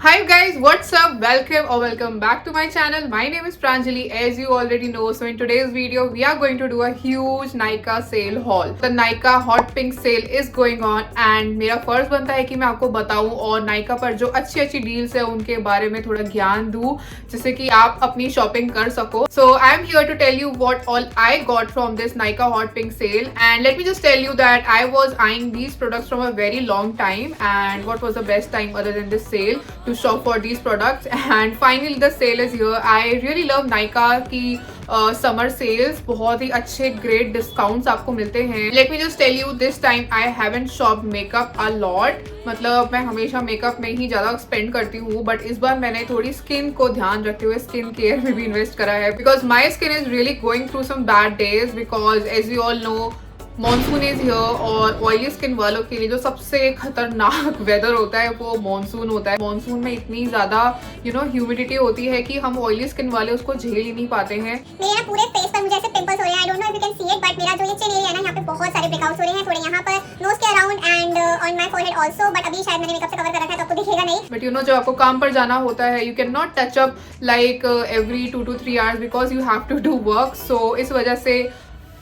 Hi guys, what's up? Welcome back to my channel. My name is Pranjali, as you already know. So in today's video, we are going to do a huge Nykaa sale haul. The Nykaa Hot Pink sale is going on and मेरा फर्ज बनता है कि मैं आपको बताऊं और Nykaa पर जो अच्छी डील्स है उनके बारे में थोड़ा ज्ञान दूं जिससे कि आप अपनी शॉपिंग कर सको. So I am here to tell you what all I got from this Nykaa Hot Pink sale, and let me just tell you that I was eyeing these products from a very long time, and what was the best time other than this sale to shop for these products. And finally the sale is here. I really love Nykaa की summer sales, बहुत ही अच्छे great discounts आपको मिलते हैं. Let me just tell you this time I haven't shop makeup a lot. मतलब मैं हमेशा मेकअप में ही ज़्यादा स्पेंड करती हूँ, बट इस बार मैंने थोड़ी स्किन को ध्यान रखते हुए स्किन केयर में भी इन्वेस्ट करा है, because my skin is really going through some bad days, because as you all know monsoon is here और ऑयली स्किन वालों के लिए जो सबसे खतरनाक वेदर होता है वो मॉनसून होता है. मॉनसून में इतनी ज्यादा ह्यूमिडिटी होती है कि हम ऑयली स्किन वाले उसको झेल ही नहीं पाते हैं. मेरे ना पूरे फेस पर मुझे ऐसे पिंपल्स हो रहे हैं. आई don't know if you can see it, but मेरा जो ये चिन एरिया है ना, यहाँ पे बहुत सारे ब्रेकआउट्स हो रहे हैं, थोड़े यहाँ पर नोज के around and on my forehead also. But अभी शायद मैंने मेकअप से कवर कर रखा है तो आपको दिखेगा नहीं. बट जब आपको काम पर जाना होता है you can not touch up like every 2 to 3 hours because you have to do work. So इस वजह से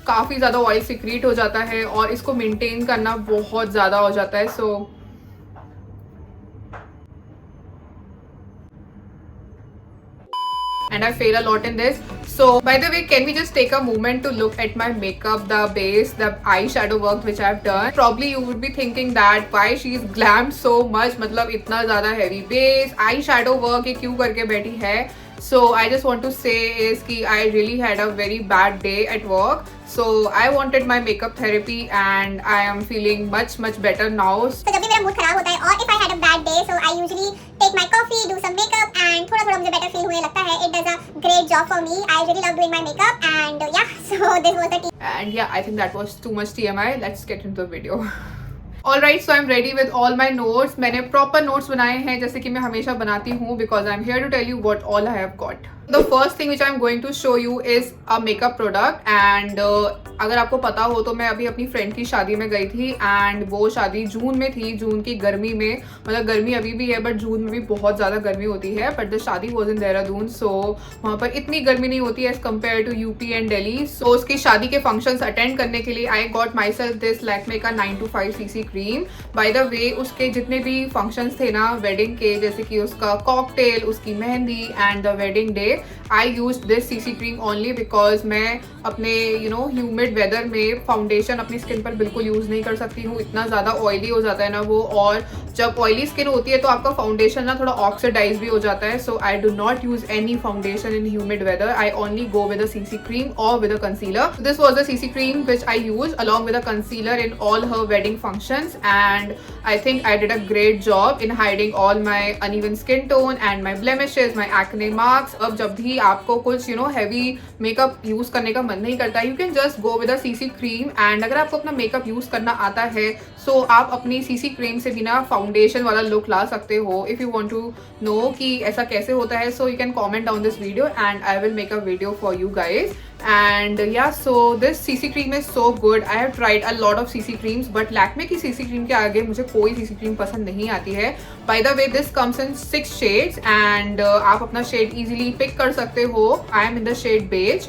काफ़ी ज़्यादा ऑयल सिक्रीट हो जाता है और इसको मेंटेन करना बहुत ज़्यादा हो जाता है. सो and I fail a lot in this. So by the way, can we just take a moment to look at my makeup, the base, the eyeshadow work which I've done. Probably you would be thinking that why she's glammed so much, मतलब इतना ज़्यादा heavy base eyeshadow work ये क्यों करके बैठी है. So I just want to say is कि I really had a very bad day at work. So I wanted my makeup therapy and I am feeling much better now. तो जब भी मेरा मूड खराब होता है और if I had a bad day, so I usually take my coffee, do some makeup and थोड़ा मुझे better feel होने लगता है. It does a great job for me. I really love doing my makeup and yeah, so this was the tea. And yeah, I think that was too much TMI. Let's get into the video. Alright, so I'm ready with all my notes. मैंने proper notes बनाए हैं जैसे कि मैं हमेशा बनाती हूँ because I'm here to tell you what all I have got. The first thing which I'm going to show you is a makeup product and अगर आपको पता हो तो मैं अभी अपनी फ्रेंड की शादी में गई थी एंड वो शादी जून में थी. जून की गर्मी में, मतलब गर्मी अभी भी है बट जून में भी बहुत ज़्यादा गर्मी होती है. बट द शादी वॉज इन देहरादून, सो वहाँ पर इतनी गर्मी नहीं होती है as compare to UP and Delhi. So उसकी शादी के फंक्शंस अटेंड करने के लिए I got myself this Lakme का 925 cc cream. By the way उसके जितने भी फंक्शंस थे ना वेडिंग के, जैसे कि उसका कॉकटेल, उसकी mehndi and the wedding day, I use this CC cream only because मैं अपने ह्यूमिड वेदर में फाउंडेशन अपनी स्किन पर बिल्कुल यूज़ नहीं कर सकती हूँ. इतना ज़्यादा ऑयली हो जाता है ना वो, और जब ऑयली स्किन होती है तो आपका फाउंडेशन ना थोड़ा ऑक्सीडाइज भी हो जाता है. So I do not use any foundation in humid weather. I only go with a CC cream और with a concealer. This was the CC cream which I use along with a concealer in all her wedding functions and I think I did a great job in hiding all my uneven skin tone and my blemishes, my acne marks. अब जब भी आपको कुछ heavy makeup use करने का मन नहीं करता, you can just go with a CC cream. And अगर आपको अपना मेकअप यूज करना आता है सो आप अपनी CC क्रीम से बिना फाउंडेशन वाला लुक ला सकते हो. If you want to know कि ऐसा कैसे होता है so you can comment down this video and I will make a video for you guys. And yeah, so this CC cream is so good. I have tried a lot of CC creams, but Lakme की CC cream के आगे मुझे कोई CC cream पसंद नहीं आती है. By the way, this comes in 6 shades and आप अपना shade easily pick कर सकते हो. I am in the shade beige.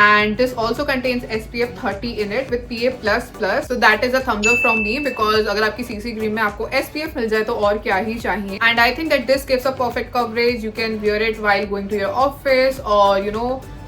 And this also contains SPF 30 in it with PA++. So that is a thumbs up from me because अगर आपकी CC cream में आपको SPF मिल जाए तो और क्या ही चाहिए. And I think that this gives a perfect coverage. You can wear it while going to your office or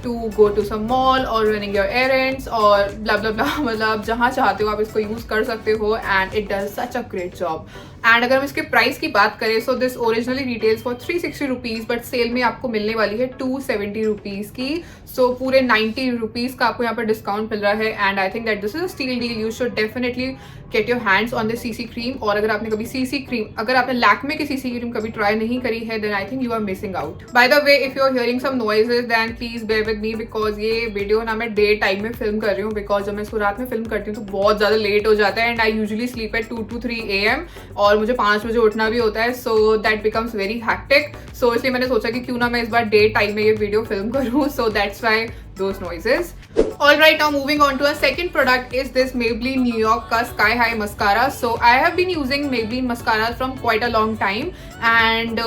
to go to some mall or running your errands और blah blah blah. मतलब जहाँ चाहते हो आप इसको use कर सकते हो and it does such a great job. And अगर हम इसके प्राइस की बात करें so this originally retails for 360 rupees, but sale में आपको मिलने वाली है 270 रुपीज़ की. सो पूरे 90 रुपीज़ का आपको यहाँ पर डिस्काउंट मिल रहा है and I think that this is a steal deal. You should definitely get your hands on this CC cream. और अगर आपने कभी CC क्रीम, अगर आपने लैक्मे की CC क्रीम कभी ट्राई नहीं करी है then I think you are missing out. By the way, if you are hearing some noises then please bear with me because ये वीडियो ना मैं डे टाइम में फिल्म कर रही हूँ बिकॉज जब मैं इसको रात में फिल्म करती हूँ तो बहुत ज़्यादा लेट हो जाता है and I usually sleep at 2 to 3 AM और मुझे 5 बजे उठना भी होता है. So that becomes very hectic. So इसलिए मैंने सोचा कि क्यों ना मैं इस बार डे टाइम में ये वीडियो फिल्म करूँ. सो that's Y those noises. Alright, now moving on to our second product is this Maybelline New York ka Sky High Mascara. So I have been using Maybelline mascaras from quite a long time and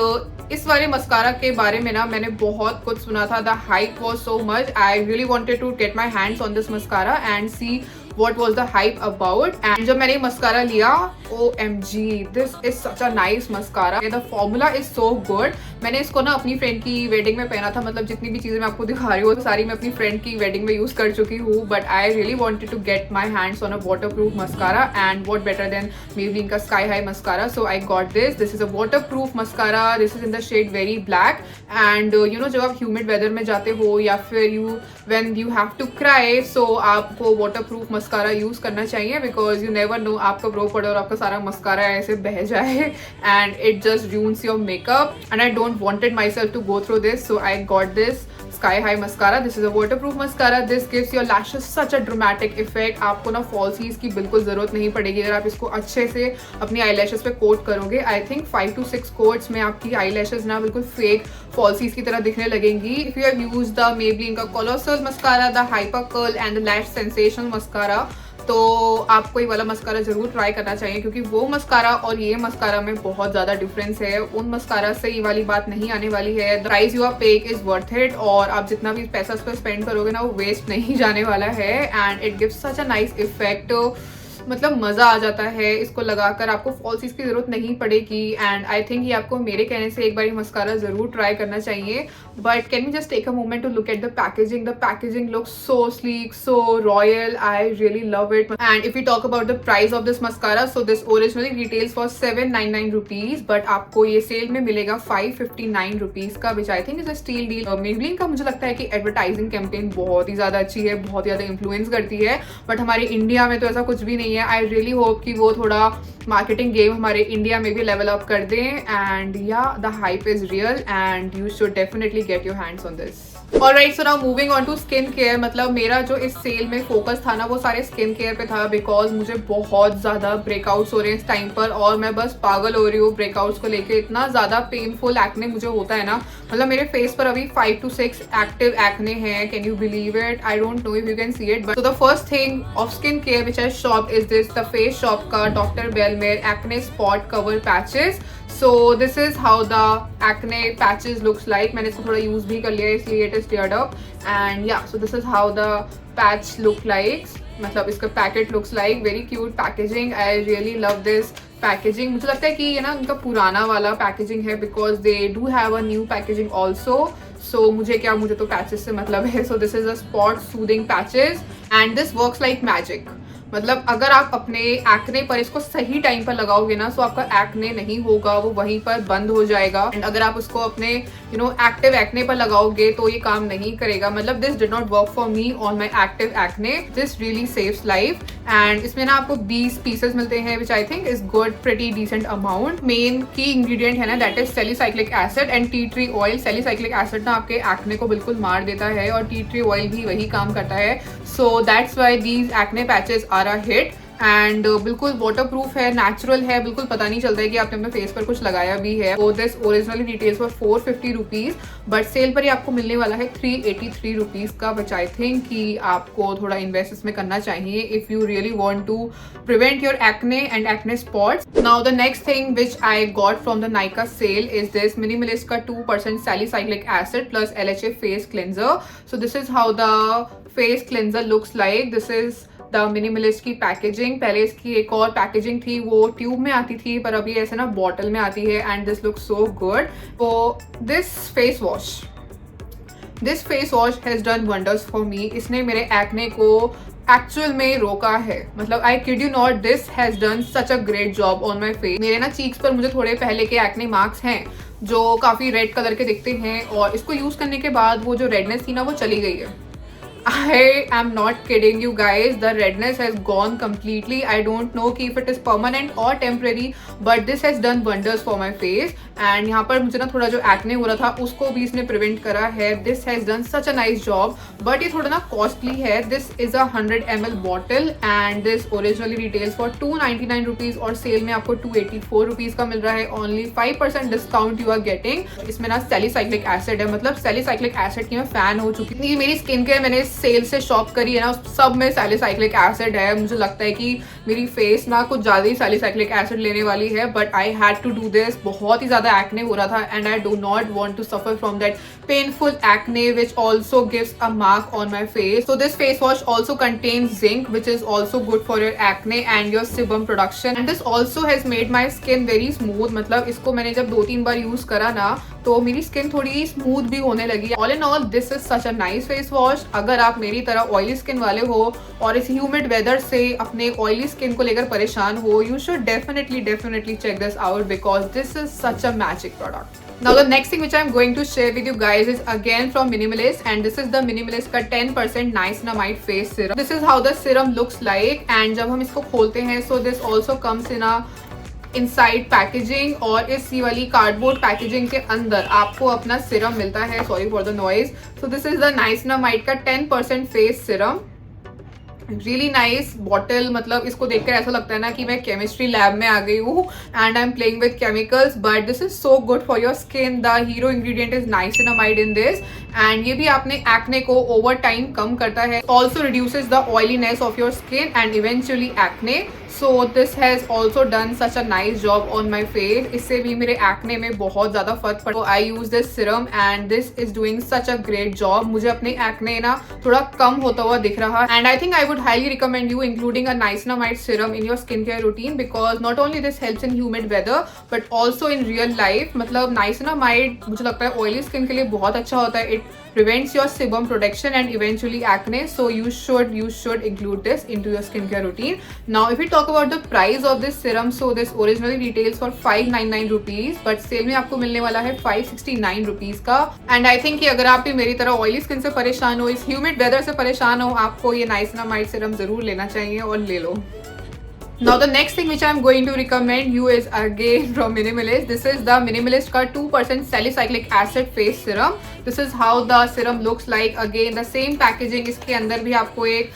इस वाले mascara के बारे में ना मैंने बहुत कुछ सुना था. The hype was so much. I really wanted to get my hands on this mascara and see what was the hype about. and जब मैंने मस्कारा लिया, OMG, this is such a nice mascara. the formula is so good. मैंने इसको ना अपनी friend की wedding में पहना था. मतलब जितनी भी चीजें मैं आपको दिखा रही हूँ तो सारी मैं अपनी फ्रेंड की वेडिंग में यूज कर चुकी हूँ. But I really wanted to get my hands on a waterproof mascara and what better than Maybelline का sky high mascara. So I got this. This is a waterproof mascara. This is in the shade very black. And you know जब आप ह्यूमिड वेदर में जाते हो या फिर when you have to cry, so आपको वाटरप्रूफ मस्कारा यूज करना चाहिए बिकॉज यू नेवर नो आपका ब्रो पड़े और आपका सारा मस्कारा ऐसे बह जाए and it just ruins your makeup. And I don't wanted myself to go through this, so I got this Sky High mascara. This is a waterproof mascara. This gives your lashes such a dramatic effect. आपको ना falsies की बिल्कुल जरूरत नहीं पड़ेगी अगर आप इसको अच्छे से अपनी eyelashes पे कोट करोगे. I think 5 to 6 कोट्स में आपकी eyelashes ना बिल्कुल fake falsies की तरह दिखने लगेंगी. If you have used the Maybelline का Colossal mascara, the Hyper Curl and the Lash Sensation mascara, तो आपको ये वाला मस्कारा जरूर ट्राई करना चाहिए क्योंकि वो मस्कारा और ये मस्कारा में बहुत ज़्यादा डिफरेंस है. उन मस्कारा से ये वाली बात नहीं आने वाली है. The price you are paying is worth it और आप जितना भी पैसा उस पर स्पेंड करोगे ना वो वेस्ट नहीं जाने वाला है. And it gives such a nice effect. मतलब मज़ा आ जाता है इसको लगाकर. आपको फॉल्सीज की ज़रूरत नहीं पड़ेगी. एंड आई थिंक ये आपको मेरे कहने से एक बार ये मस्कारा ज़रूर ट्राई करना चाहिए. But can we just take a moment to look at the packaging. The packaging looks so sleek, so royal. I really love it. And if you talk about the price of this mascara, so this originally retails for 799 rupees but आपको ये sale में मिलेगा 559 rupees का, which I think is a steal deal. Maybelline का मुझे लगता है कि एडवर्टाइजिंग कैंपेन बहुत ही ज़्यादा अच्छी है, बहुत ज़्यादा इन्फ्लुएंस करती है. बट हमारे इंडिया में तो ऐसा कुछ भी नहीं है. आई रियली होप कि वो थोड़ा मार्केटिंग गेम हमारे इंडिया में भी लेवल अप कर दें. एंड या the hype is real and you should definitely get your hands on this. Alright, so now moving on to skin care. मतलब मेरा जो इस सेल में फोकस था ना वो सारे स्किन केयर पे था बिकॉज मुझे बहुत ज़्यादा ब्रेकआउट्स हो रहे हैं इस टाइम पर और मैं बस पागल हो रही हूँ ब्रेकआउट्स को लेके. इतना ज़्यादा पेनफुल एक्ने मुझे होता है ना. मतलब मेरे फेस पर अभी 5 to 6 एक्टिव एक्ने हैं. Can you believe it? I don't know if you can see it. But the first thing of skin care which I shop is this the face shop का doctor Belmeur acne spot cover patches. So this is how the acne patches looks like. मैंने इसको थोड़ा use भी कर लिया है इसलिए it is cleared up. And yeah, so this is how the patch look like. मतलब इसका packet looks like very cute packaging. I really love this packaging. मुझे लगता है कि ये ना उनका पुराना वाला पैकेजिंग है because they do have a new packaging also. So मुझे तो पैचेस से मतलब है. So this is a spot soothing patches and this works like magic. मतलब अगर आप अपने एक्ने पर इसको सही टाइम पर लगाओगे ना तो आपका एक्ने नहीं होगा, वो वहीं पर बंद हो जाएगा. एंड अगर आप उसको अपने एक्टिव एक्ने पर लगाओगे तो ये काम नहीं करेगा. मतलब this did not work for me on my active acne. This really saves life. And इसमें ना आपको 20 पीसेस मिलते हैं which I think is good, pretty decent amount. Main की इंग्रेडिएंट है ना that is salicylic acid and tea tree oil. Salicylic acid ना आपके एक्ने को बिल्कुल मार देता है और टी ट्री ऑयल भी वही काम करता है. So that's why these acne patches are a hit. And बिल्कुल वाटर प्रूफ है, नेचुरल है, बिल्कुल पता नहीं चलता है कि आपने अपने फेस पर कुछ लगाया भी है. वो this originally retails for 450 rupees but sale पर ही आपको मिलने वाला है 383 रुपीज़ का, विच आई थिंक कि आपको थोड़ा इन्वेस्ट इसमें करना चाहिए if you really want to prevent your acne and acne spots. Now the next thing which I got from the Nykaa sale is this Minimalist का 2% salicylic acid plus LHA face cleanser. So this is how the face cleanser looks like. This is the Minimalist की packaging. पहले इसकी एक और packaging थी वो tube में आती थी पर अभी ऐसे ना बॉटल में आती है and this looks so good. तो this face wash has done wonders for me. इसने मेरे एक्ने को एक्चुअल में रोका है. मतलब I kid you not, this has done such a great job on my face. मेरे ना चीक्स पर मुझे थोड़े पहले के एक्ने मार्क्स हैं जो काफ़ी रेड कलर के दिखते हैं और इसको यूज़ करने के बाद वो जो रेडनेस थी ना वो चली गई है. I am not kidding you guys, the redness has gone completely. I don't know if it is permanent or temporary, but this has done wonders for my face. And यहाँ पर मुझे ना थोड़ा जो एक्ने हो रहा था उसको भी इसने प्रिवेंट करा है. This has done such a nice job, but ये थोड़ा ना कॉस्टली है. This is a 100 ml bottle and this originally retails for 299 rupees और सेल में आपको 284 rupees का मिल रहा है. Only 5% discount you are getting. इसमें ना सैलिसाइक्लिक एसिड है, मतलब सैलिसाइक्लिक एसिड की मैं फैन हो चुकी थी. मेरी स्किन केयर मैंने सेल से शॉप करी है ना, सब में सैलिसाइक्लिक एसिड है। मुझे लगता है कि मेरी फेस ना कुछ ज़्यादा ही सैलिसाइक्लिक एसिड लेने वाली है, but I had to do this. बहुत ही ज़्यादा एक्ने हो रहा था and I do not want to suffer from that painful acne which also gives a mark on my face. So this face wash also contains zinc which is also good for your acne and your sebum production, and this also has made my skin very smooth. मतलब इसको मैंने जब 2-3 बार use करा ना तो मेरी skin थोड़ी smooth भी होने लगी। All in all this is such a nice face wash. अगर आप मेरी तरह ऑयली स्किन वाले हो और इस ह्यूमिड वेदर से अपने ऑयली स्किन को लेकर परेशान हो, you should definitely check this out because this is such a magic product. Now the next thing which I'm going to share with you guys is again from Minimalist, and this is the Minimalist का 10% Niacinamide face serum. This is how the serum looks like, and जब हम इसको खोलते हैं so this also comes in a inside packaging, और इस वाली cardboard packaging के अंदर आपको अपना सिरम मिलता है। Sorry for the noise. So this is the niacinamide का 10% face serum. Really nice bottle. मतलब इसको देखकर ऐसा लगता है ना कि मैं केमिस्ट्री लैब में आ गई हूँ and I am playing with chemicals, but this is so good for your skin. The hero ingredient is niacinamide in this, and ये भी आपने एक्ने को ओवर टाइम कम करता है। Also reduces the oiliness of your skin and eventually acne. So this has also done such a nice job on my face. इससे भी मेरे एक्ने में बहुत ज्यादा फर्क पड़ा। I use this serum and this is doing such a great job. मुझे अपने एक्ने ना थोड़ा कम होता हुआ दिख रहा, and I think I would highly recommend you including a niacinamide serum in your skincare routine because not only this helps in humid weather but also in real life। मतलब niacinamide मुझे लगता है oily skin के लिए बहुत अच्छा होता है। It prevents your sebum production and eventually acne, so you should include this into your skincare routine. Now if we talk about the price of this serum, so this originally retails for 599 rupees but cell में आपको मिलने वाला है 569 rupees का। And I think कि अगर आप भी मेरी तरह ऑयली स्किन से परेशान हो, इस ह्यूमिड वेदर से परेशान हो, आपको ये नाइसिनामाइड सिरम जरूर लेना चाहिए और ले लो। Now the next thing which I am going to recommend you is again from Minimalist. This is the Minimalist का 2% salicylic acid face serum. This is how the serum looks like. Again the same packaging, इसके अंदर भी आपको एक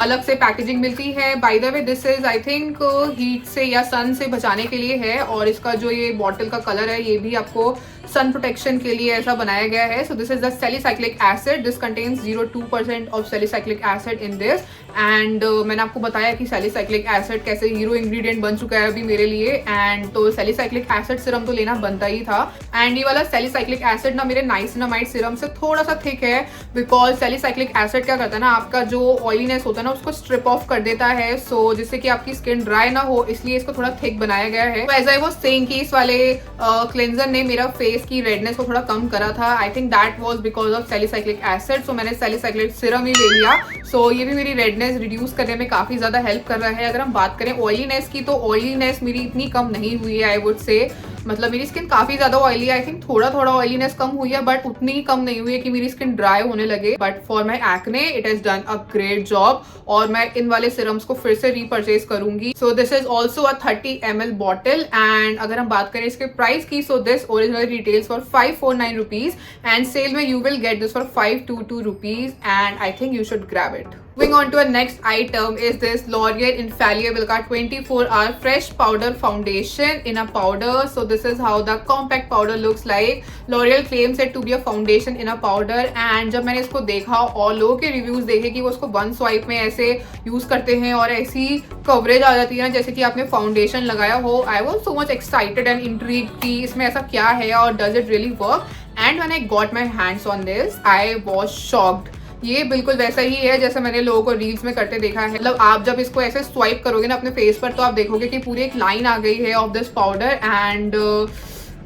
अलग से packaging मिलती है। Bye the way this is I think heat से या सन से बचाने के लिए है, और इसका जो ये बॉटल का कलर है ये भी आपको सन प्रोटेक्शन के लिए ऐसा बनाया गया है। सो this is the salicylic acid. This contains 0.2% of salicylic acid in this, and मैंने आपको बताया कि सैलिसाइक्लिक एसिड कैसे हीरो इंग्रेडिएंट बन चुका है अभी मेरे लिए, एंड तो सैलिसाइक्लिक एसिड सिरम तो लेना बनता ही था। एंड ये वाला सैलिसाइक्लिक एसिड ना मेरे नाइसिनामाइड सिरम से थोड़ा सा थिक है, बिकॉज सैलिसाइक्लिक एसिड क्या करता है ना, आपका जो ऑयलीनेस होता है ना उसको स्ट्रिप ऑफ कर देता है, सो जिससे कि आपकी स्किन ड्राई ना हो, इसलिए इसको थोड़ा थिक बनाया गया है। एज आई वाज सेइंग कि इस वाले क्लेंजर ने मेरा फेस की रेडनेस को थोड़ा कम करा था। I think that was because of salicylic acid, so मैंने सैलिसाइक्लिक सिरम ही ले लिया। सो ये भी मेरी रेडनेस रिड्यूस करने में काफी ज्यादा हेल्प कर रहा है। अगर हम बात करें ऑयलीनेस की, तो ऑयलीनेस मेरी इतनी कम नहीं हुई है आई वुड से। मतलब मेरी स्किन काफी ज्यादा ऑयली है, आई थिंक थोड़ा ऑयलीनेस कम हुई है, बट उतनी ही कम नहीं हुई है कि मेरी स्किन ड्राई होने लगे। But for my acne it has done a great job, और मैं इन वाले सिरम्स को फिर से रीपरचेज करूंगी। So this is also a 30 ml bottle, and अगर हम बात करें इसके प्राइस की, so this original retails for 549 rupees and sale में you will get this for 522 rupees, and I think you should grab it. Moving on to our next item is this L'Oreal Infallible का 24-hour fresh powder foundation in a powder. So this is how the compact powder looks like. L'Oreal claims it to be a foundation in a powder, and जब मैंने इसको देखा और लोगों के reviews देखे कि वो उसको वन स्वाइप में ऐसे यूज करते हैं और ऐसी कवरेज आ जाती है ना जैसे कि आपने फाउंडेशन लगाया हो, I was so much excited and intrigued कि इसमें ऐसा क्या है और does it really work. And when I got my hands on this I was shocked. ये बिल्कुल वैसा ही है जैसे मैंने लोगों को रील्स में करते देखा है। मतलब आप जब इसको ऐसे स्वाइप करोगे ना अपने फेस पर, तो आप देखोगे कि पूरी एक लाइन आ गई है of this powder, and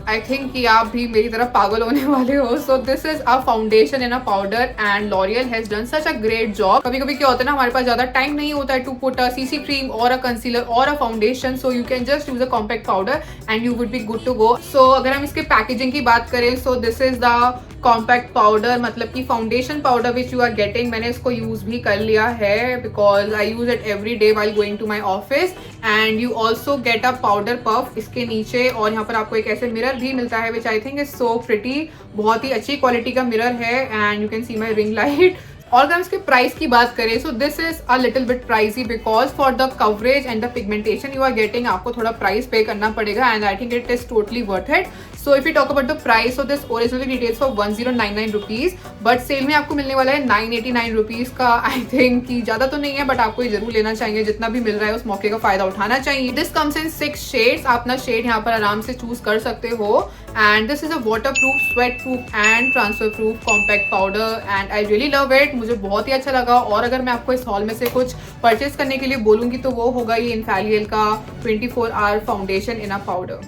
I think कि आप भी मेरी तरफ पागल होने वाले हो। सो this is a foundation in a powder, and L'Oréal has done such a great job. कभी कभी क्या होता है ना, हमारे पास ज्यादा टाइम नहीं होता है to put a CC cream और अ कंसीलर और a foundation, so you can just use a compact powder and you would be good to go. So अगर हम इसके पैकेजिंग की बात करें, so this is the compact powder, मतलब कि foundation powder which you are getting. मैंने इसको यूज भी कर लिया है because I use it every day while going to my office, and you also get a powder puff इसके नीचे, और यहाँ पर आपको एक ऐसे मिरर भी मिलता है which I think is so pretty. बहुत ही अच्छी क्वालिटी का मिरर है, and you can see my ring light. और अगर हम इसके प्राइस की बात करें, so this is a little bit pricey because for the coverage and the pigmentation you are getting, आपको थोड़ा प्राइस पे करना पड़ेगा, and I think it is totally worth it. So if we talk about the price, so this originally retails for 1099 rupees, but sale में आपको मिलने वाला है 989 rupees का। आई थिंक कि ज़्यादा तो नहीं है, बट आपको ये जरूर लेना चाहिए, जितना भी मिल रहा है उस मौके का फ़ायदा उठाना चाहिए। दिस कम्स इन 6 शेड्स, आप अपना शेड यहाँ पर आराम से चूज कर सकते हो। And this is a water proof, sweat proof and transfer proof compact powder and I really love it. मुझे बहुत ही अच्छा लगा। और अगर मैं आपको इस हॉल में से कुछ परचेज करने के लिए बोलूँगी तो वो होगा ये इन्फैलियल का 24 hour foundation in a powder.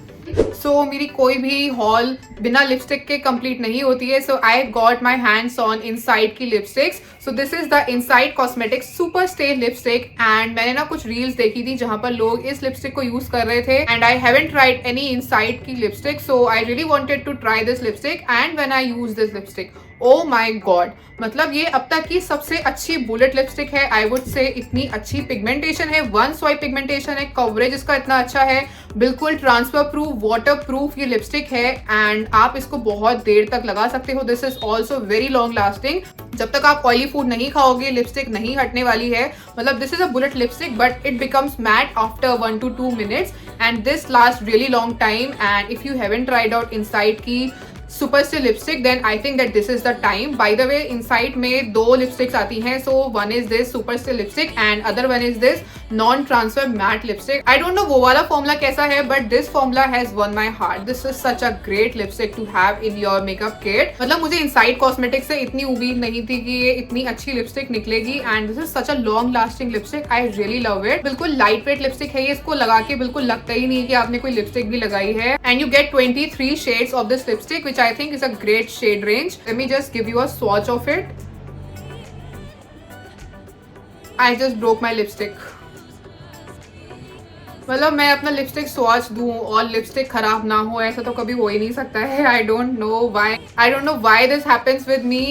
So मेरी कोई भी हॉल बिना लिपस्टिक के कंप्लीट नहीं होती है। So I got my hands on Insight की lipsticks. So this is the Insight cosmetics super stay lipstick. And मैंने ना कुछ रील्स देखी थी जहां पर लोग इस लिपस्टिक को यूज कर रहे थे and I haven't tried any Insight की lipstick. So I really wanted to try this lipstick and when I use this lipstick, oh my god, मतलब ये अब तक की सबसे अच्छी बुलेट लिपस्टिक है। आई वुड से इतनी अच्छी पिगमेंटेशन है, वन स्वाइप पिगमेंटेशन है, कवरेज इसका इतना अच्छा है, बिल्कुल ट्रांसफर प्रूफ, वाटर प्रूफ ये लिपस्टिक है एंड आप इसको बहुत देर तक लगा सकते हो। This is also very long lasting. जब तक आप ऑयली फूड नहीं खाओगे लिपस्टिक नहीं हटने वाली है। मतलब this is a bullet lipstick but it becomes matte after 1 to 2 minutes and this last really long time. And if you haven't tried out Insight की super stay lipstick then I think that this is the time. By the way Insight में 2 lipsticks आती हैं। So one is this super stay lipstick and other one is this non transfer matte lipstick. I don't no वो वाला formula कैसा है but this formula has won my heart. This is such a great lipstick to have in your makeup kit. मतलब मुझे inside cosmetic से इतनी उम्मीद नहीं थी कि ये इतनी अच्छी लिपस्टिक निकलेगी and this is such a long lasting lipstick. I really love it. बिल्कुल लाइट वेट लिपस्टिक है ये, इसको लगा के बिल्कुल लगता ही नहीं है कि आपने कोई लिपस्टिक भी लगाई है। And you get 23 shades of this lipstick which I think is a great shade range. Let me just give you a swatch of it. I just broke my lipstick. मतलब मैं अपना लिपस्टिक स्वॉच दूं और lipstick खराब ना हो, ऐसा तो कभी हो ही नहीं सकता है। I don't know why this happens with me.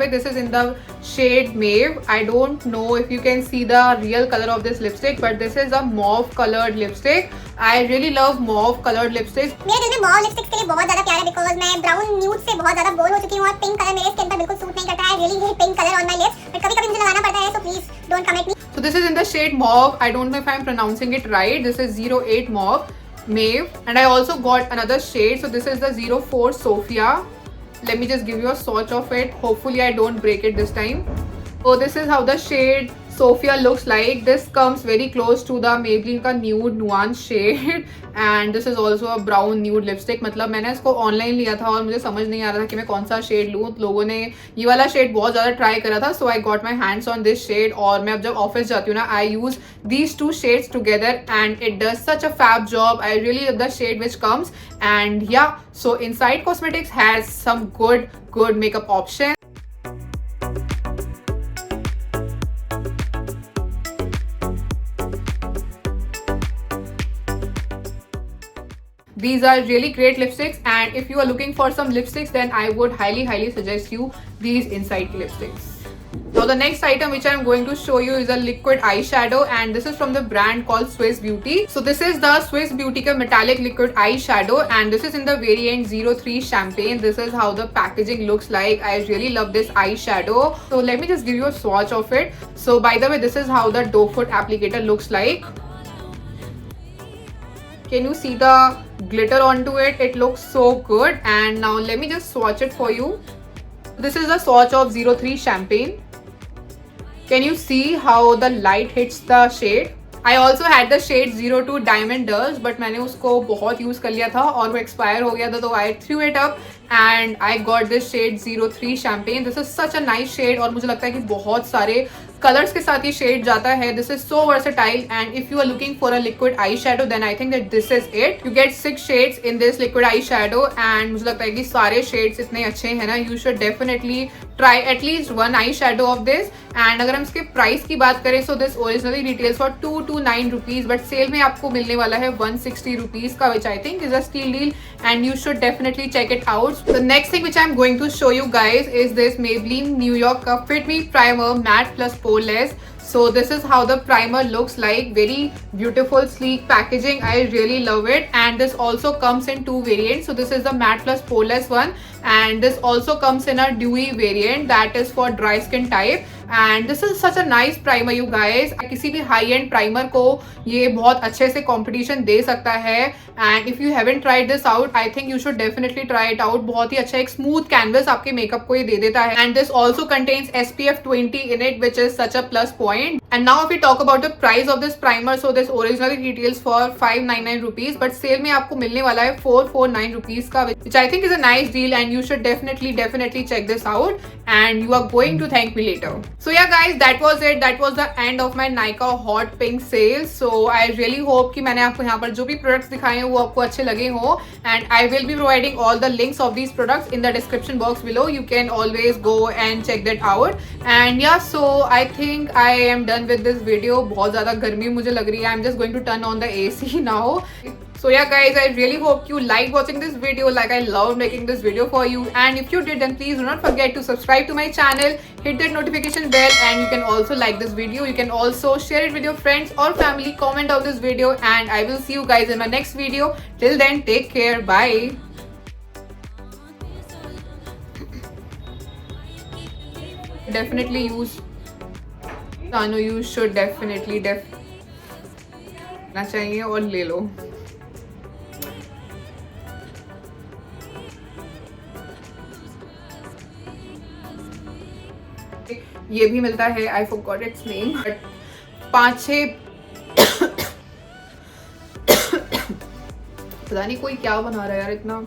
This is in the shade Mauve. I don't know if you can see the real color of this lipstick, but this is a mauve colored lipstick. I really love mauve colored lipsticks. मेरे दिल में mauve lipstick के लिए बहुत ज्यादा प्यार है because मैं ब्राउन न्यूड से बहुत ज्यादा बोर हो चुकी हूँ और पिंक कलर मेरे स्किन पर बिल्कुल सूट नहीं करता है। Really hate pink colour on my lips but कभी कभी मुझे लगाना पड़ता है, so please don't come at me. So this is in the shade mauve. I don't know if I'm pronouncing it right. This is 08 mauve Mauve and I also got another shade. So this is the 04 Sophia. Let me just give you a swatch of it. Hopefully I don't break it this time. Oh, this is how the shade Sophia looks like. This comes very close to the Maybelline का nude nuance shade and this is also a brown nude lipstick. मतलब मैंने इसको online लिया था और मुझे समझ नहीं आ रहा था कि मैं कौन सा शेड लूँ। लोगों ने ये वाला शेड बहुत ज़्यादा ट्राई करा था, so I got my hands on this shade. और मैं अब जब ऑफिस जाती हूँ ना, I use these 2 shades together and it does such a fab job. I really love the shade which comes and yeah, so Inside Cosmetics has some good makeup options. These are really great lipsticks and if you are looking for some lipsticks then I would highly suggest you these Inside lipsticks. Now the next item which I am going to show you is a liquid eyeshadow and this is from the brand called Swiss Beauty. So this is the Swiss Beauty ka metallic liquid eyeshadow and this is in the variant 03 Champagne. This is how the packaging looks like. I really love this eyeshadow. So let me just give you a swatch of it. So by the way, this is how the doe foot applicator looks like. Can you see the glitter onto it? It looks so good. And now let me just swatch it for you. This is the swatch of 03 Champagne. Can you see how the light hits the shade? I also had the shade 02 Diamond Dust but मैंने उसको बहुत use कर लिया था और वो expire हो गया था, तो I threw it up and I got this shade 03 Champagne. This is such a nice shade और मुझे लगता है कि बहुत सारे कलर्स के साथ ये शेड जाता है. This is so versatile and if you are looking for a liquid eye shadow then I think that this is it. You get 6 shades in this liquid eye shadow and मुझे लगता है कि सारे shades इतने अच्छे हैं ना, you should definitely try at least one eye shadow of this. And अगर हम इसके प्राइस की बात करें so this originally retails for 229 rupees but sale में आपको मिलने वाला है 160 रुपीज का, which I think is a steal deal and you should definitely check it out. The next thing which I'm going to show you guys is this Maybelline New York Fit Me Primer Matte Plus Poreless. So this is how the primer looks like. Very beautiful sleek packaging. I really love it. And this also comes in 2 variants. So this is the matte plus poreless one and this also comes in a dewy variant that is for dry skin type. And this is such a nice primer you guys. किसी भी high and primer को ये बहुत अच्छे से competition दे सकता है। And if you haven't tried this out, I think you should definitely try it out. बहुत ही अच्छा एक स्मूथ कैनवस आपके मेकअप को ये दे देता है। And this also contains SPF 20 in it, which is such a plus point. And now if we talk about the price of this primer, so this originally retails for 599 rupees, but sale में आपको मिलने वाला है 449 rupees का, which I think is a nice deal, and you should definitely check this out, and you are going to thank me later. So yeah guys, that was it. That was the end of my Nykaa hot pink sale. So I really hope कि मैंने आपको यहाँ पर जो भी products दिखाए हैं वो आपको अच्छे लगे हो, and I will be providing all the links of these products in the description box below. You can always go and check that out. And yeah, so I think I am done with this video. बहुत ज़्यादा गर्मी मुझे लग रही है. I'm just going to turn on the AC now. So yeah guys, I really hope you liked watching this video like I loved making this video for you. And if you did, then please do not forget to subscribe to my channel, hit that notification bell, and you can also like this video. You can also share it with your friends or family, comment on this video, and I will see you guys in my next video. Till then, take care. Bye. Definitely use Sanu, you should definitely ना चाहिए और ले लो. ये भी मिलता है, I forgot it's name, but 5-6 पता नहीं कोई क्या बना रहा है यार इतना.